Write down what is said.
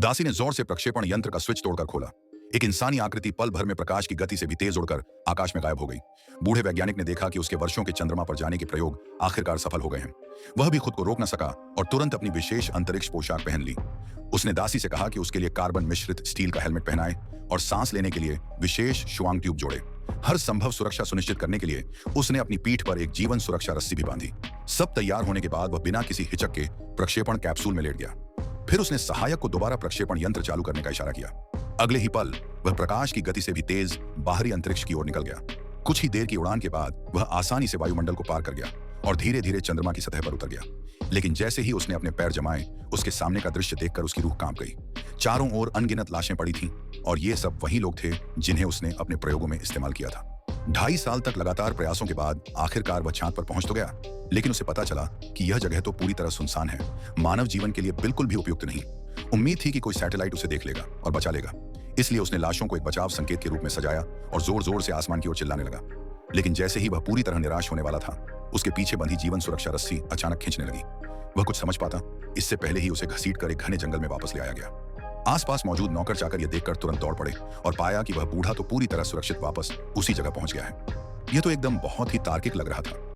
दासी ने जोर से प्रक्षेपण यंत्र का स्विच तोड़कर खोला। एक इंसानी आकृति पल भर में प्रकाश की गति से भी तेज उड़कर आकाश में गायब हो गई। बूढ़े वैज्ञानिक ने देखा कि उसके वर्षों के चंद्रमा पर जाने के प्रयोग आखिरकार सफल हो गए हैं। वह भी खुद को रोक न सका और तुरंत अपनी विशेष अंतरिक्ष पोशाक पहन ली। उसने दासी से कहा कि उसके लिए कार्बन मिश्रित स्टील का हेलमेट पहनाए और सांस लेने के लिए विशेष श्वांग ट्यूब जोड़े। हर संभव सुरक्षा सुनिश्चित करने के लिए उसने अपनी पीठ पर एक जीवन सुरक्षा रस्सी भी बांधी। सब तैयार होने के बाद वह बिना किसी हिचक के प्रक्षेपण कैप्सूल में लेट गया। फिर उसने सहायक को दोबारा प्रक्षेपण यंत्र चालू करने का इशारा किया। अगले ही पल वह प्रकाश की गति से भी तेज बाहरी अंतरिक्ष की ओर निकल गया। कुछ ही देर की उड़ान के बाद वह आसानी से वायुमंडल को पार कर गया और धीरे धीरे चंद्रमा की सतह पर उतर गया। लेकिन जैसे ही उसने अपने पैर जमाए, उसके सामने का दृश्य देखकर उसकी रूह कांप गई। चारों ओर अनगिनत लाशें पड़ी थीं और ये सब वही लोग थे जिन्हें उसने अपने प्रयोगों में इस्तेमाल किया था। 2.5 साल तक लगातार प्रयासों के बाद आखिरकार वह चांद पर पहुंच तो गया, लेकिन उसे पता चला कि यह जगह तो पूरी तरह सुनसान है, मानव जीवन के लिए बिल्कुल भी उपयुक्त नहीं। उम्मीद थी कि कोई सैटेलाइट उसे देख लेगा और बचा लेगा, इसलिए उसने लाशों को एक बचाव संकेत के रूप में सजाया और जोर जोर से आसमान की ओर चिल्लाने लगा। लेकिन जैसे ही वह पूरी तरह निराश होने वाला था, उसके पीछे बंधी जीवन सुरक्षा रस्सी अचानक खींचने लगी। वह कुछ समझ पाता इससे पहले ही उसे घसीटकर एक घने जंगल में वापस ले आया गया। आसपास मौजूद नौकर चाकर यह देखकर तुरंत दौड़ पड़े और पाया कि वह बूढ़ा तो पूरी तरह सुरक्षित वापस उसी जगह पहुंच गया है। यह तो एकदम बहुत ही तार्किक लग रहा था।